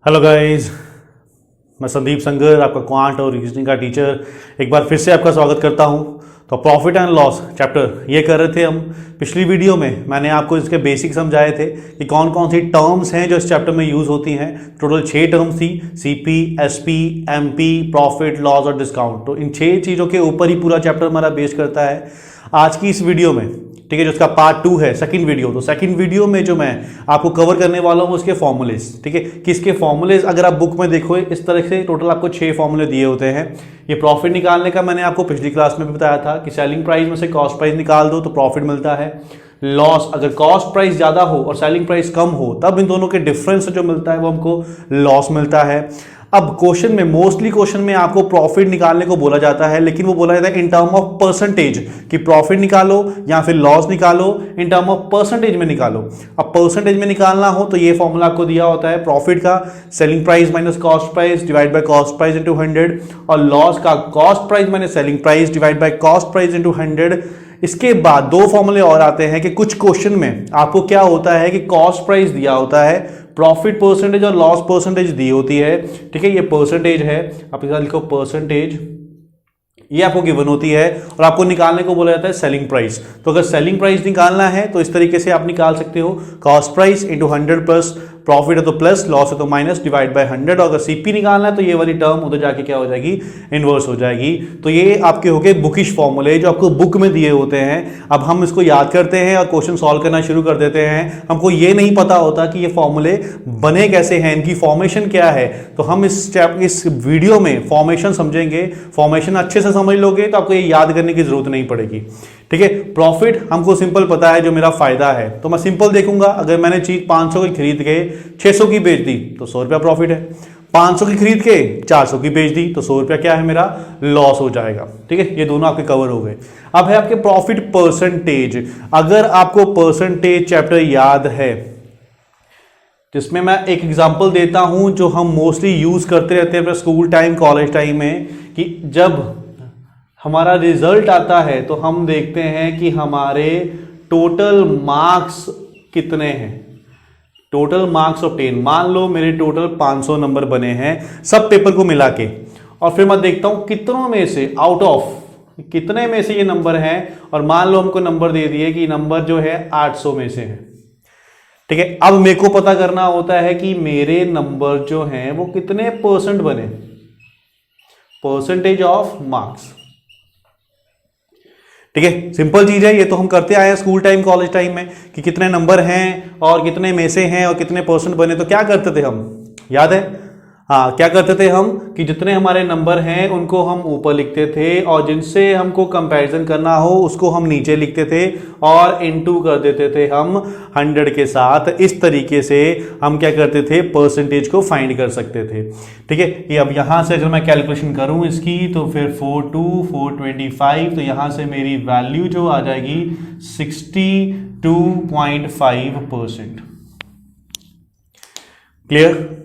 Hello guys, मैं संदीप संगर, आपका quant और रीजनिंग का टीचर एक बार फिर से आपका स्वागत करता हूं। तो प्रॉफिट एंड लॉस चैप्टर ये कर रहे थे हम। पिछली वीडियो में मैंने आपको इसके बेसिक समझाए थे कि कौन कौन सी टर्म्स हैं जो इस चैप्टर में यूज़ होती हैं। टोटल 6 टर्म्स थी, CP, SP, MP, profit, loss और डिस्काउंट। तो इन 6 चीज़ों के ऊपर ही पूरा चैप्टर हमारा बेस करता है। आज की इस वीडियो में, ठीक है, जो उसका पार्ट 2 है, सेकंड वीडियो, तो सेकंड वीडियो में जो मैं आपको कवर करने वाला हूँ उसके फॉर्मूलेज, ठीक है, कि इसके फॉर्मूलेज अगर आप बुक में देखो इस तरह से टोटल आपको 6 फॉर्मूले दिए होते हैं। ये प्रॉफिट निकालने का मैंने आपको पिछली क्लास में भी बताया था कि सेलिंग प्राइस में से कॉस्ट प्राइस निकाल दो तो प्रॉफिट मिलता है। लॉस, अगर कॉस्ट प्राइस ज़्यादा हो और सेलिंग प्राइस कम हो तब इन दोनों के डिफरेंस जो मिलता है वो हमको लॉस मिलता है। अब क्वेश्चन में, मोस्टली क्वेश्चन में आपको प्रॉफिट निकालने को बोला जाता है, लेकिन वो बोला जाता है इन टर्म ऑफ परसेंटेज, कि प्रॉफिट निकालो या फिर लॉस निकालो, इन टर्म ऑफ परसेंटेज में निकालो। अब परसेंटेज में निकालना हो तो ये फॉर्मूला आपको दिया होता है प्रॉफिट का, selling price minus cost price divide by cost price into 100, और लॉस का cost price minus selling price divide by cost price into 100। इसके बाद 2 फॉर्मूले और आते हैं कि कुछ क्वेश्चन में आपको क्या होता है कि कॉस्ट प्राइस दिया होता है, प्रॉफिट परसेंटेज और लॉस परसेंटेज दी होती है, ठीक है। ये परसेंटेज है, आप इसका लिखो परसेंटेज, ये आपको गिवन होती है और आपको निकालने को बोला जाता है सेलिंग प्राइस। तो अगर सेलिंग प्राइस निकालना है तो इस तरीके से आप निकाल सकते हो, cost price into 100 plus profit है तो प्लस, लॉस है तो माइनस, डिवाइड बाय 100। और अगर सीपी निकालना है तो ये वाली टर्म उधर जाके क्या हो जाएगी, इनवर्स हो जाएगी। तो ये आपके हो गए बुकिश फॉर्मूले जो आपको बुक में दिए होते हैं। अब हम इसको याद करते हैं और क्वेश्चन सॉल्व करना शुरू कर देते हैं। हमको ये नहीं पता होता कि ये फॉर्मूले बने कैसे हैं, इनकी फॉर्मेशन क्या है। तो हम इस वीडियो में फॉर्मेशन समझेंगे। फॉर्मेशन अच्छे से समझ लोगे तो आपको ये याद करने की जरूरत नहीं पड़ेगी, ठीक है। प्रॉफिट हमको सिंपल पता है, जो मेरा फायदा है, तो मैं सिंपल देखूंगा। अगर मैंने चीज 500 की खरीद के 600 की बेच दी तो 100 रुपया प्रॉफिट है। 500 की खरीद के 400 की बेच दी तो 100 रुपया क्या है, मेरा लॉस हो जाएगा, ठीक है। ये दोनों आपके कवर हो गए। अब है आपके प्रॉफिट परसेंटेज। अगर आपको परसेंटेज चैप्टर याद है, जिसमें मैं एक एग्जांपल देता हूं जो हम मोस्टली यूज करते रहते हैं अपने स्कूल टाइम, कॉलेज टाइम में, कि जब हमारा रिजल्ट आता है तो हम देखते हैं कि हमारे टोटल मार्क्स कितने हैं, टोटल मार्क्स ऑब्टेन। मान लो मेरे टोटल 500 नंबर बने हैं सब पेपर को मिला के, और फिर मैं देखता हूं कितनों में से, आउट ऑफ कितने में से ये नंबर हैं, और मान लो हमको नंबर दे दिए कि नंबर जो है 800 में से है, ठीक है। अब मेरे को पता करना होता है कि मेरे नंबर जो हैं वो कितने परसेंट बने, परसेंटेज ऑफ मार्क्स, ठीक है। सिंपल चीज है, ये तो हम करते आए हैं स्कूल टाइम, कॉलेज टाइम में, कि कितने नंबर हैं और कितने में से हैं और कितने परसेंट बने। तो क्या करते थे हम, याद है? हाँ, क्या करते थे हम कि जितने हमारे नंबर हैं उनको हम ऊपर लिखते थे, और जिनसे हमको कंपैरिजन करना हो उसको हम नीचे लिखते थे, और इनटू कर देते थे हम 100 के साथ। इस तरीके से हम क्या करते थे, परसेंटेज को फाइंड कर सकते थे, ठीक है। ये अब यहाँ से अगर मैं कैलकुलेशन करूँ इसकी तो फिर 42425, तो यहाँ से मेरी वैल्यू जो आ जाएगी 62.5%। क्लियर?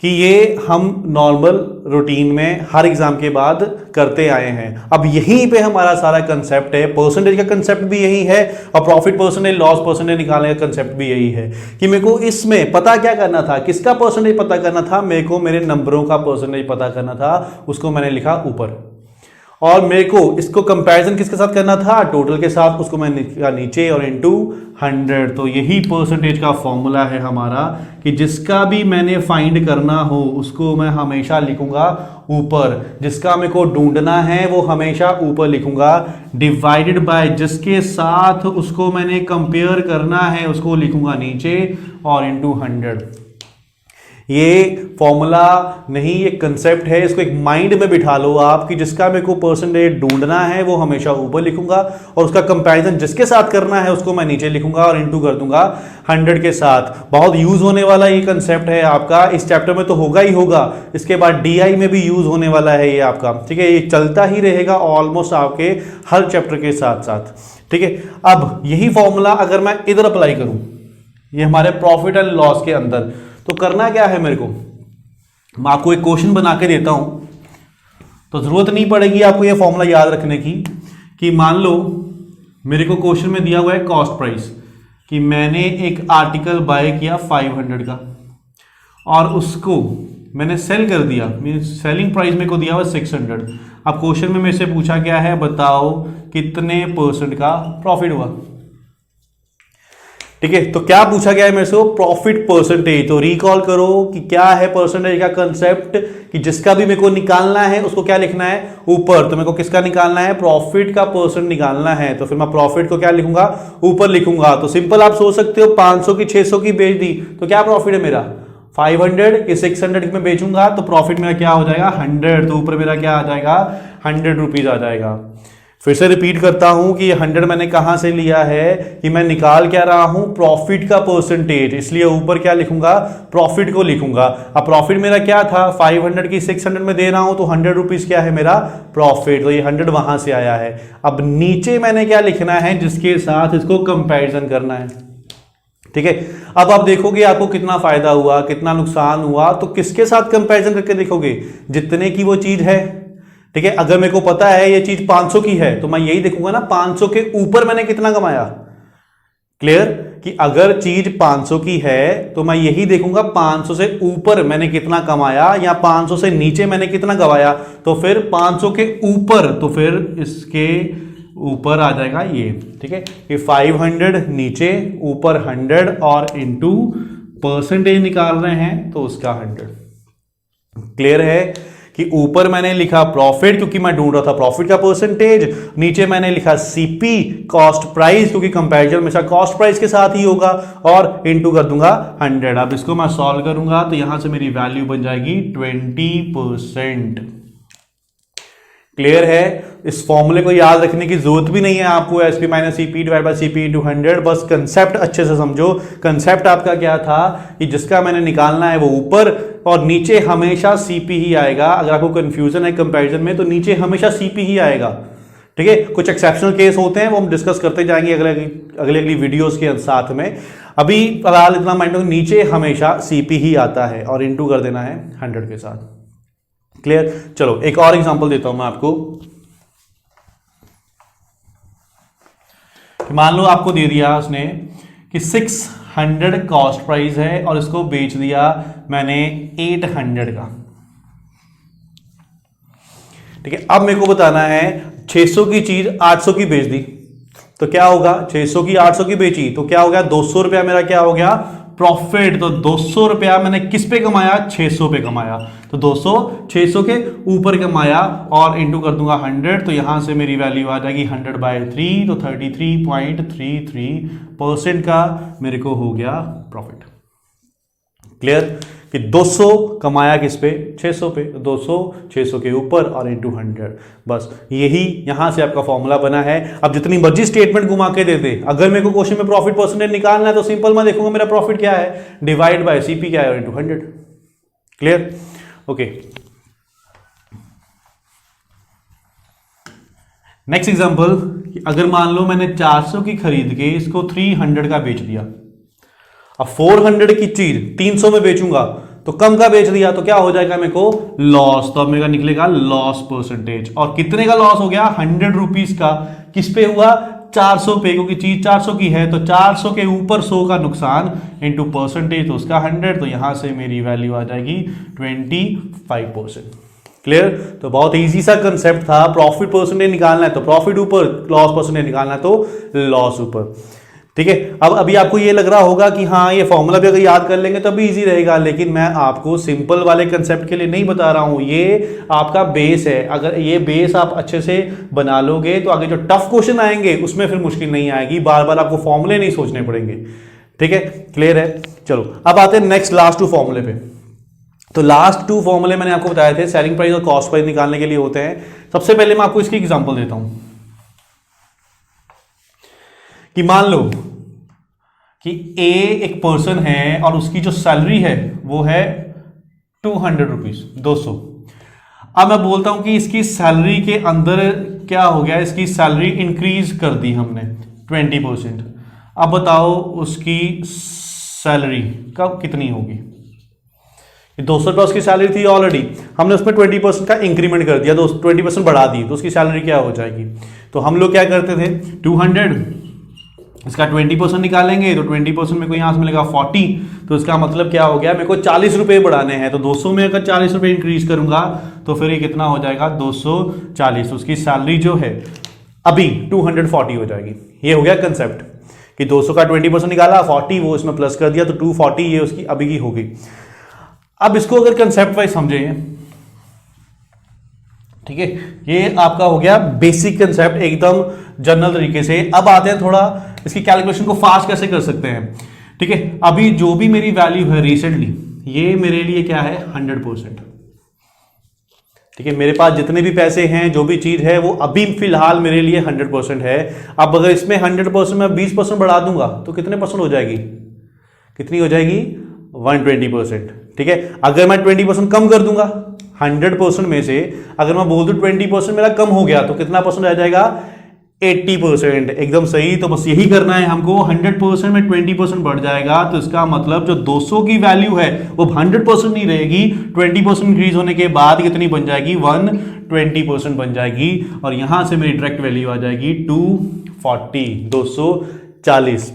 कि ये हम नॉर्मल रूटीन में हर एग्जाम के बाद करते आए हैं। अब यहीं पे हमारा सारा कंसेप्ट है, परसेंटेज का कंसेप्ट भी यही है, और प्रॉफिट परसेंटेज, लॉस परसेंटेज निकालने का कंसेप्ट भी यही है। कि मेरे को इसमें पता क्या करना था, किसका परसेंटेज पता करना था, मेरे को मेरे नंबरों का परसेंटेज पता करना था, उसको मैंने लिखा ऊपर। और मेरे को इसको कंपैरिजन किसके साथ करना था, टोटल के साथ, उसको मैंने लिखा नीचे और इनटू 100। तो यही परसेंटेज का फॉर्मूला है हमारा, कि जिसका भी मैंने फाइंड करना हो उसको मैं हमेशा लिखूंगा ऊपर, जिसका मेरे को ढूंढना है वो हमेशा ऊपर लिखूंगा, डिवाइडेड बाय जिसके साथ उसको मैंने कंपेयर करना है उसको लिखूंगा नीचे, और इनटू 100। ये फॉर्मूला नहीं, ये कंसेप्ट है, इसको एक माइंड में बिठा लो आप, कि जिसका मेरे को परसेंटेज ढूंढना है वो हमेशा ऊपर लिखूंगा, और उसका कंपैरिजन जिसके साथ करना है उसको मैं नीचे लिखूंगा और इनटू कर दूंगा 100 के साथ। बहुत यूज होने वाला ये कंसेप्ट है आपका, इस चैप्टर में तो होगा ही होगा, इसके बाद डीआई में भी यूज होने वाला है ये आपका, ठीक है। ये चलता ही रहेगा ऑलमोस्ट आपके हर चैप्टर के साथ साथ, ठीक है। अब यही फॉर्मूला अगर मैं इधर अप्लाई करूं, ये हमारे प्रॉफिट एंड लॉस के अंदर, तो करना क्या है मेरे को, मैं आपको एक क्वेश्चन बना के देता हूं, तो जरूरत नहीं पड़ेगी आपको ये फॉर्मूला याद रखने की। कि मान लो मेरे को क्वेश्चन में दिया हुआ है कॉस्ट प्राइस, कि मैंने एक आर्टिकल बाय किया 500 का, और उसको मैंने सेल कर दिया, मेरी सेलिंग प्राइस मेरे को दिया हुआ 600। अब क्वेश्चन में मेरे से पूछा क्या है, बताओ कितने परसेंट का प्रॉफिट हुआ। ठीक है, तो क्या पूछा गया है मेरे से, प्रॉफिट परसेंटेज। तो रिकॉल करो कि क्या है परसेंटेज का कंसेप्ट, कि जिसका भी मेरे को निकालना है उसको क्या लिखना है ऊपर। तो मेरे को किसका निकालना है, प्रॉफिट का परसेंट निकालना है। तो फिर मैं प्रॉफिट को क्या लिखूंगा, ऊपर लिखूंगा। तो सिंपल आप सोच सकते हो 500 की 600 की बेच दी तो क्या प्रॉफिट है मेरा 500 की 600 में बेचूंगा तो प्रॉफिट मेरा क्या हो जाएगा 100। तो ऊपर मेरा क्या आ जाएगा 100 रुपीज आ जाएगा। फिर से रिपीट करता हूं कि 100 मैंने कहां से लिया है, कि मैं निकाल क्या रहा हूं प्रॉफिट का परसेंटेज, इसलिए ऊपर क्या लिखूंगा प्रॉफिट को लिखूंगा। अब प्रॉफिट मेरा क्या था 500 की 600 में दे रहा हूं तो 100 रुपीज क्या है मेरा प्रॉफिट। तो ये 100 वहां से आया है। अब नीचे मैंने क्या लिखना है, जिसके साथ इसको कंपैरिजन करना है। ठीक है, अब आप देखोगे आपको कितना फायदा हुआ कितना नुकसान हुआ, तो किसके साथ कंपैरिजन करके देखोगे, जितने की वो चीज है। ठीक है, अगर मेरे को पता है ये चीज 500 की है तो मैं यही देखूंगा ना 500 के ऊपर मैंने कितना कमाया। क्लियर, कि अगर चीज 500 की है तो मैं यही देखूंगा 500 से ऊपर मैंने कितना कमाया या 500 से नीचे मैंने कितना गवाया। तो फिर 500 के ऊपर, तो फिर इसके ऊपर आ जाएगा ये। ठीक है, कि 500 नीचे, ऊपर 100 और इनटू परसेंटेज निकाल रहे हैं तो उसका 100। क्लियर है कि ऊपर मैंने लिखा प्रॉफिट क्योंकि मैं ढूंढ रहा था प्रॉफिट का परसेंटेज, नीचे मैंने लिखा सीपी कॉस्ट प्राइस क्योंकि कंपैरिजन हमेशा कॉस्ट प्राइस के साथ ही होगा, और इनटू कर दूंगा 100। अब इसको मैं सॉल्व करूंगा तो यहां से मेरी वैल्यू बन जाएगी 20%। क्लियर है, इस फॉर्मूले को याद रखने की जरूरत भी नहीं है आपको, SP minus CP divide by CP into 100। बस कंसेप्ट अच्छे से समझो। कंसेप्ट आपका क्या था कि जिसका मैंने निकालना है वो ऊपर और नीचे हमेशा सीपी ही आएगा। अगर आपको कंफ्यूजन है कंपैरिजन में तो नीचे हमेशा सीपी ही आएगा। ठीक है, कुछ एक्सेप्शनल केस होते हैं वो हम डिस्कस करते जाएंगे अगली वीडियोस के साथ में। अभी फिलहाल इतना माइंड रखो, नीचे हमेशा सीपी ही आता है और इनटू कर देना है 100 के साथ। क्लियर, चलो एक और एग्जांपल देता हूं मैं आपको। मान लो आपको दे दिया उसने कि 600 कॉस्ट प्राइस है और इसको बेच दिया मैंने 800 का। ठीक है, अब मेरे को बताना है 600 की चीज 800 की बेच दी तो क्या होगा, 600 की 800 की बेची तो क्या हो गया 200 रुपया मेरा क्या हो गया प्रॉफिट। तो 200 रुपया मैंने किस पे कमाया 600 पे कमाया। तो 200 600 के ऊपर कमाया और इंटू कर दूंगा 100। तो यहां से मेरी वैल्यू आ जाएगी 100/3 तो 33.33% का मेरे को हो गया प्रॉफिट। क्लियर, कि 200 कमाया किस पे 600 पे, 200 600 के ऊपर और इंटू 100। बस यही यहां से आपका फॉर्मूला बना है। अब जितनी मर्जी स्टेटमेंट घुमा के दे दे, अगर मेरे को क्वेश्चन में प्रॉफिट परसेंटेज निकालना है तो सिंपल मैं देखूंगा मेरा प्रॉफिट क्या है डिवाइड बाय सीपी क्या है into 100। Clear, okay. Next example, अगर मान लो मैंने 400 की खरीद के इसको 300 का बेच दिया। अब 400 की चीज 300 में बेचूंगा तो कम का बेच दिया तो क्या हो जाएगा मेरे को लॉस। तो अब मेरा निकलेगा लॉस परसेंटेज। और कितने का लॉस हो गया 100 रुपीज का। किस पे हुआ 400 पे, क्योंकि चीज 400 की है तो 400 के ऊपर 100 का नुकसान इंटू परसेंटेज तो उसका 100। तो यहां से मेरी वैल्यू आ जाएगी 25%। क्लियर, तो बहुत इजी सा कंसेप्ट था। प्रॉफिट परसेंटेज निकालना है तो प्रॉफिट ऊपर, लॉस परसेंटेज निकालना है तो लॉस ऊपर। ठीक है, अब अभी आपको ये लग रहा होगा कि हाँ ये फॉर्मूला भी अगर याद कर लेंगे तभी इजी रहेगा, लेकिन मैं आपको सिंपल वाले कंसेप्ट के लिए नहीं बता रहा हूं। ये आपका बेस है, अगर ये बेस आप अच्छे से बना लोगे तो आगे जो टफ क्वेश्चन आएंगे उसमें फिर मुश्किल नहीं आएगी, बार बार आपको फॉर्मूले नहीं सोचने पड़ेंगे। ठीक है, क्लियर है। चलो अब आते हैं नेक्स्ट लास्ट 2 फॉर्मूले पे। तो लास्ट 2 फॉर्मूले मैंने आपको बताए थे सेलिंग प्राइस और कॉस्ट प्राइस निकालने के लिए होते हैं। सबसे पहले मैं आपको इसकी एग्जांपल देता हूं कि मान लो कि ए एक पर्सन है और उसकी जो सैलरी है वो है 200 रुपीज 200। अब मैं बोलता हूं कि इसकी सैलरी के अंदर क्या हो गया, इसकी सैलरी इंक्रीज कर दी हमने 20%। अब बताओ उसकी सैलरी कब कितनी होगी। 200 रुपये उसकी सैलरी थी ऑलरेडी, हमने उसमें 20% का इंक्रीमेंट कर दिया, 20% बढ़ा दी तो उसकी सैलरी क्या हो जाएगी। तो हम लोग क्या करते थे 200 इसका 20% निकालेंगे तो 20% मेरे को यहाँ से मिलेगा 40, तो इसका मतलब क्या हो गया, मेरे को 40 रुपये बढ़ाने हैं, तो 200 में अगर 40 रुपये इंक्रीज करूंगा तो फिर ये कितना हो जाएगा 240, उसकी सैलरी जो है अभी 240 हो जाएगी। ये हो गया कंसेप्ट कि 200 का 20% निकाला, 40 वो इसमें प्लस कर दिया, तो 240 ये उसकी अभी की होगी। अब इसको अगर कंसेप्ट वाइज समझें, ठीक है, ये आपका हो गया बेसिक कंसेप्ट एकदम जनरल तरीके से। अब आते हैं थोड़ा इसकी कैलकुलेशन को फास्ट कैसे कर सकते हैं। ठीक है, अभी जो भी मेरी वैल्यू है रिसेंटली, ये मेरे लिए क्या है 100%। ठीक है, मेरे पास जितने भी पैसे हैं, जो भी चीज है, वो अभी फिलहाल मेरे लिए 100% है। अब अगर इसमें 100% में 20% बढ़ा दूंगा तो कितने परसेंट हो जाएगी, कितनी हो जाएगी 120%। ठीक है, अगर मैं 20% कम कर दूंगा 100% में से, अगर मैं बोल दूं 20% मेरा कम हो गया तो कितना परसेंट रह जाएगा 80%। एकदम सही। तो बस यही करना है हमको, 100% में 20% बढ़ जाएगा तो इसका मतलब जो 200 की वैल्यू है वो 100% नहीं रहेगी, 20% इंक्रीज होने के बाद कितनी बन जाएगी 120% बन जाएगी, और यहां से मेरी डायरेक्ट वैल्यू आ जाएगी 240।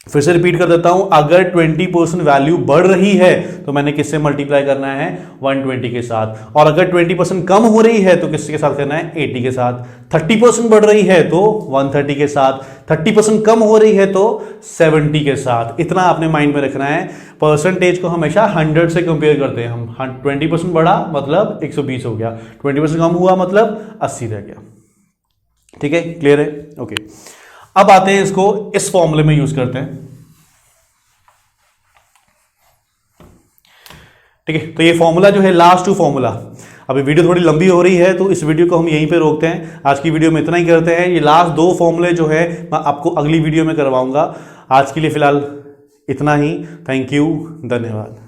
फिर से रिपीट कर देता हूं, अगर 20% वैल्यू बढ़ रही है तो मैंने किससे मल्टीप्लाई करना है 120 के साथ, और अगर 20% कम हो रही है तो किसके साथ करना है 80 के साथ। 30% बढ़ रही है तो 130 के साथ, 30% कम हो रही है तो 70 के साथ। इतना आपने माइंड में रखना है। परसेंटेज को हमेशा 100 से कंपेयर करते हैं हम। 20% बढ़ा मतलब 120 हो गया, 20% कम हुआ मतलब 80 रह गया। ठीक है, क्लियर है? ओके, अब आते हैं इसको इस फॉर्मूले में यूज करते हैं। ठीक है, तो ये फॉर्मूला जो है लास्ट टू फॉर्मूला। अभी वीडियो थोड़ी लंबी हो रही है तो इस वीडियो को हम यहीं पे रोकते हैं। आज की वीडियो में इतना ही करते हैं। ये लास्ट 2 फॉर्मूले जो है मैं आपको अगली वीडियो में करवाऊंगा। आज के लिए फिलहाल इतना ही। थैंक यू, धन्यवाद।